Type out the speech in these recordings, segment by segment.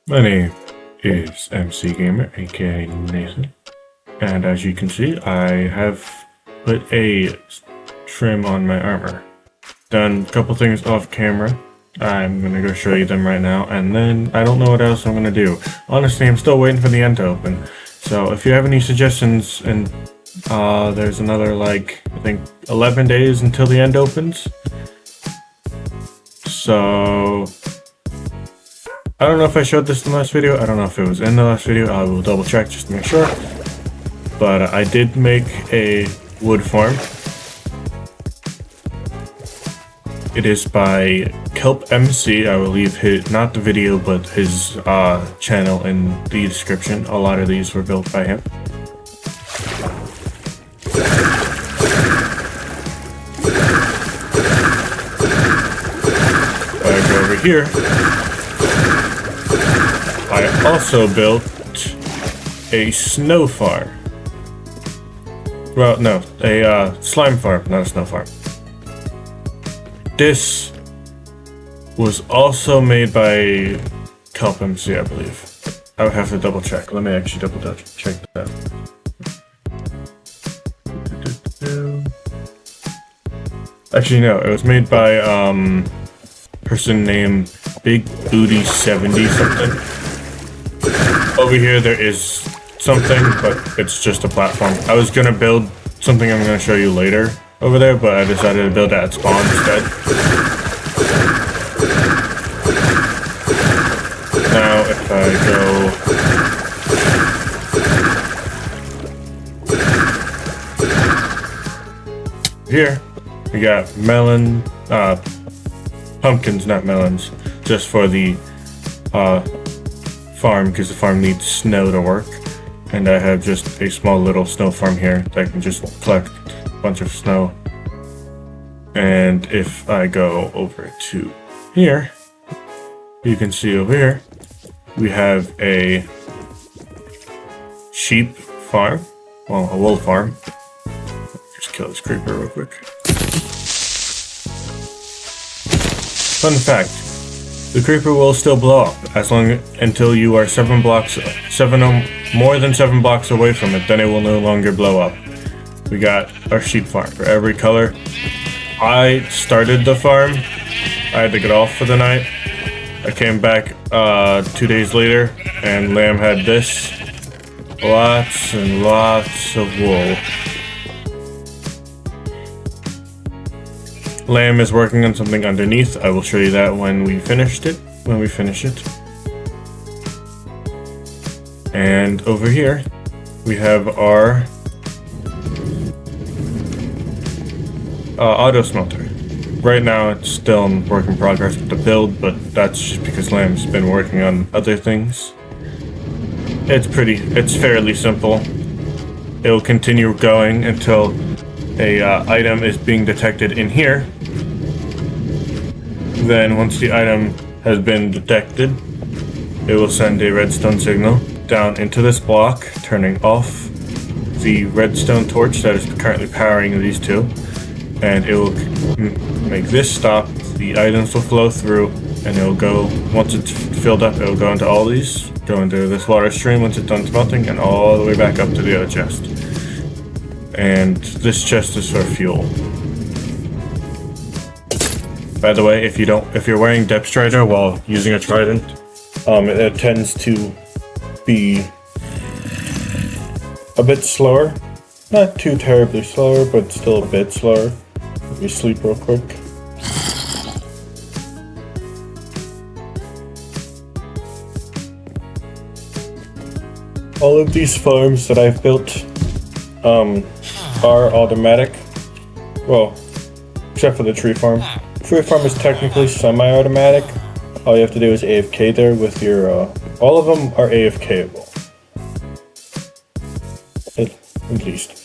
My name is MC Gamer, aka Nathan, and as you can see, I have put a trim on my armor. Done a couple things off camera. I'm gonna go show you them right now, and then I don't know what else I'm gonna do. Honestly, I'm still waiting for the end to open. So if you have any suggestions, and there's another like, I think 11 days until the end opens. So I don't know if I showed this in the last video. I don't know if it was in the last video. I will double check just to make sure. But I did make a wood farm. It is by Kelp MC. I will leave his, not the video, but his channel in the description. A lot of these were built by him. I go over here. I also built a snow farm. Well, no, a slime farm, not a snow farm. This was also made by Kelp MC, I believe. I would have to double check. Let me actually double check that. Actually, no, it was made by person named Big Booty 70 something. Over here there is something, but it's just a platform. I was gonna build something I'm gonna show you later over there, but I decided to build at spawn instead. Now if I go here, we got melon, pumpkins, not melons, just for the farm, because the farm needs snow to work. And I have just a small little snow farm here that can just collect a bunch of snow. And if I go over to here, you can see over here, we have a sheep farm, well, a wool farm. Just kill this creeper real quick. Fun fact, the creeper will still blow up as long until you are more than 7 blocks away from it, then it will no longer blow up. We got our sheep farm for every color. I started the farm. I had to get off for the night. I came back 2 days later and Lamb had this. Lots and lots of wool. Lamb is working on something underneath. I will show you that when we finish it. And over here, we have our auto smelter. Right now, it's still in work in progress with the build, but that's just because Lamb's been working on other things. It's fairly simple. It will continue going until a item is being detected in here. Then once the item has been detected, it will send a redstone signal down into this block, turning off the redstone torch that is currently powering these two, and it will make this stop. The items will flow through, and it will go, once it's filled up, it will go into all these, go into this water stream once it's done smelting, and all the way back up to the other chest. And this chest is for fuel. By the way, if you're wearing Depth Strider while using a trident, it tends to be a bit slower. Not too terribly slower, but still a bit slower. Let me sleep real quick. All of these farms that I've built are automatic. Well, except for the tree farm. Tree farm is technically semi-automatic. All you have to do is AFK there with your, all of them are AFKable. At least.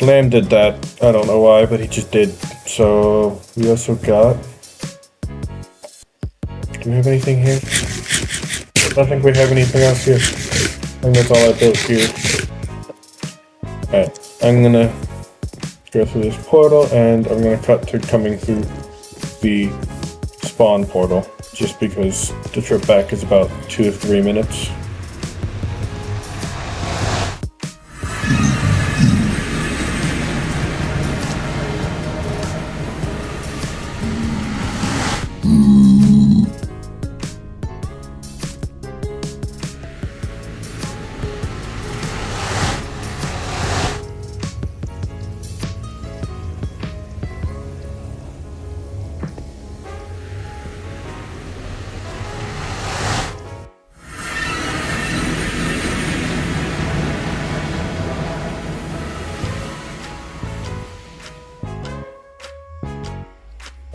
Lamb did that. I don't know why, but he just did. So, we also got... Do we have anything here? I don't think we have anything else here. I think that's all I built here. Alright, I'm gonna go through this portal, and I'm gonna cut to coming through the spawn portal. just because the trip back is about 2 to 3 minutes.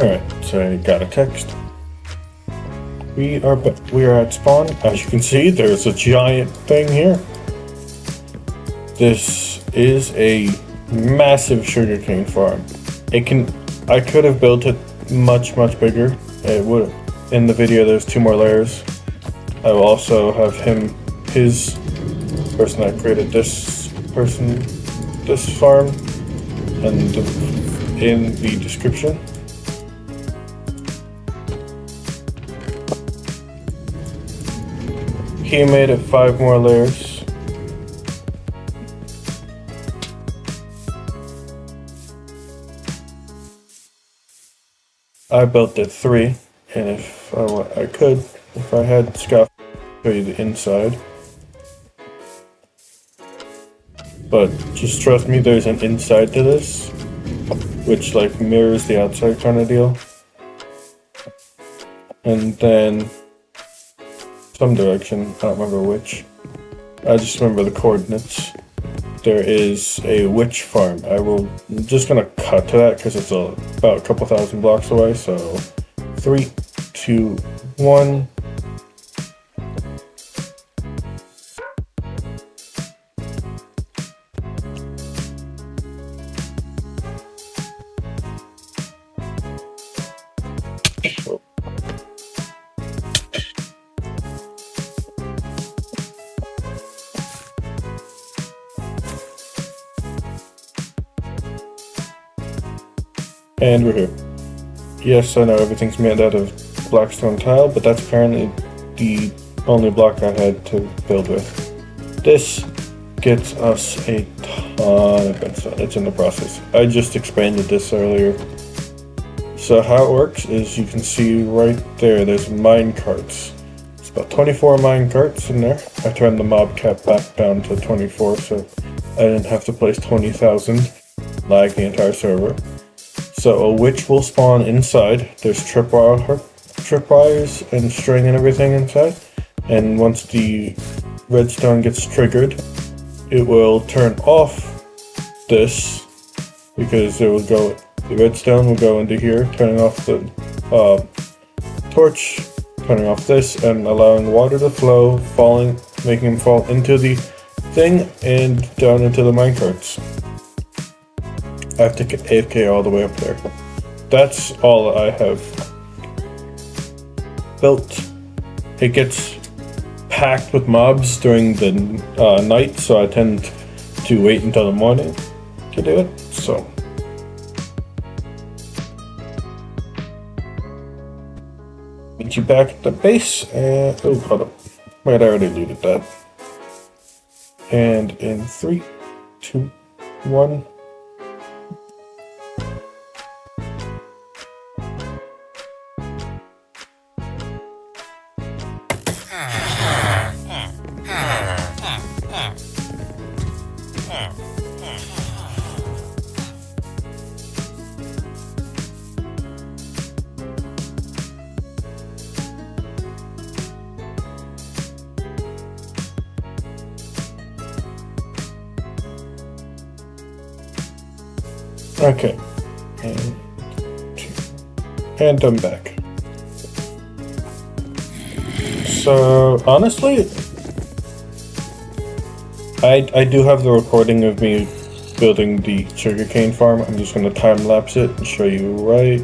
Alright, so I got a text. We are at spawn. As you can see, there's a giant thing here. This is a massive sugarcane farm. I could have built it much bigger. It would. In the video, there's 2 more layers. I will also have his person that created this farm, and in the description. He made it 5 more layers. I built it 3, and if I had Scott show you the inside. But just trust me, there's an inside to this, which like mirrors the outside kind of deal. And then some direction, I don't remember which. I just remember the coordinates. There is a witch farm. I'm just gonna cut to that because it's about a couple thousand blocks away. So 3, 2, 1. And we're here. Yes, I know everything's made out of blackstone tile, but that's apparently the only block I had to build with. This gets us a ton of redstone. It's in the process. I just expanded this earlier. So how it works is you can see right there, there's mine carts. It's about 24 mine carts in there. I turned the mob cap back down to 24, so I didn't have to place 20,000, lag the entire server. So a witch will spawn inside. There's tripwires and string and everything inside. And once the redstone gets triggered, it will turn off this because the redstone will go into here, turning off the torch, turning off this, and allowing water to flow, making them fall into the thing and down into the minecarts. I have to get AFK all the way up there. That's all I have built. It gets packed with mobs during the night, so I tend to wait until the morning to do it. So meet you back at the base, and oh, hold up. Wait, I already looted that. And in 3, 2, 1. Okay, and I'm back. So honestly, I do have the recording of me building the sugarcane farm. I'm just gonna time lapse it and show you right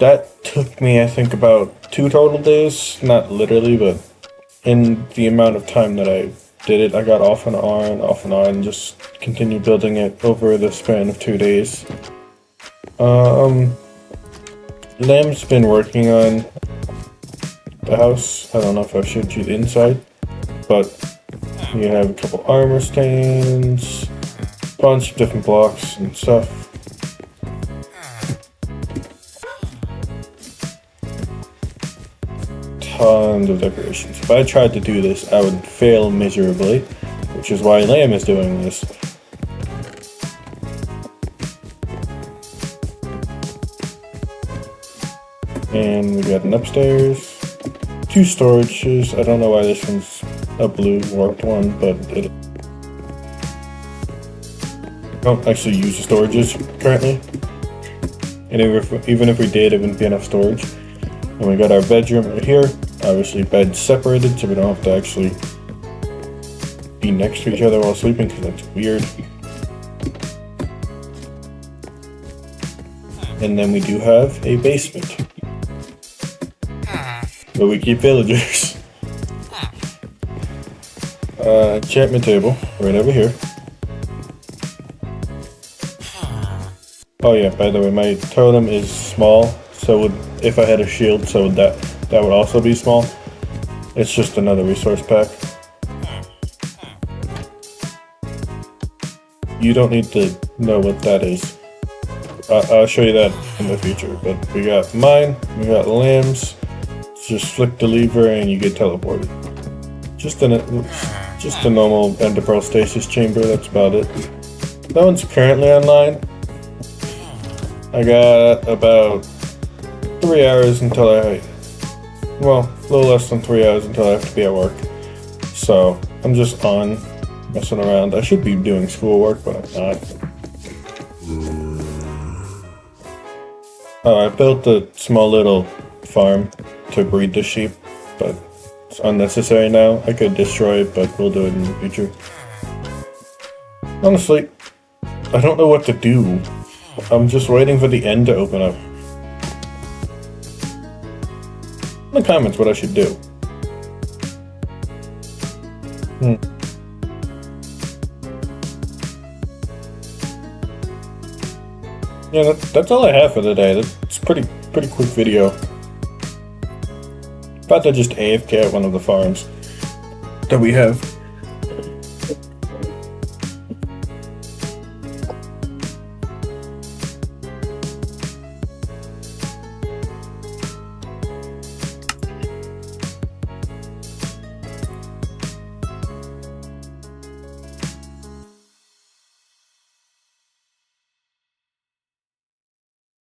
that took me, I think, about 2 total days. Not literally, but in the amount of time that I did it, I got off and on, just continued building it over the span of 2 days. Lam's been working on the house. I don't know if I showed you the inside, but you have a couple armor stands, bunch of different blocks and stuff. Tons of decorations. If I tried to do this, I would fail miserably, which is why Lamb is doing this. And we got an upstairs, 2 storages. I don't know why this one's a blue warped one, but it don't actually use the storages currently. And even if we did, it wouldn't be enough storage. And we got our bedroom right here. Obviously, beds separated, so we don't have to actually be next to each other while sleeping, because that's weird. And then we do have a basement, where we keep villagers. Enchantment table, right over here. Oh yeah, by the way, my totem is small, so if I had a shield, so that would also be small. It's just another resource pack. You don't need to know what that is. I'll show you that in the future, but we got mine, we got Lamb's. Just flick the lever and you get teleported. Just a normal Ender Pearl stasis chamber, that's about it. That one's currently online. I got about 3 hours until a little less than 3 hours until I have to be at work. So, I'm just on, messing around. I should be doing schoolwork, but I'm not. I built a small little farm to breed the sheep, but it's unnecessary now. I could destroy it, but we'll do it in the future. Honestly, I don't know what to do. I'm just waiting for the end to open up. In the comments what I should do. Yeah, that's all I have for the day. It's pretty quick video. About to just AFK at one of the farms that we have.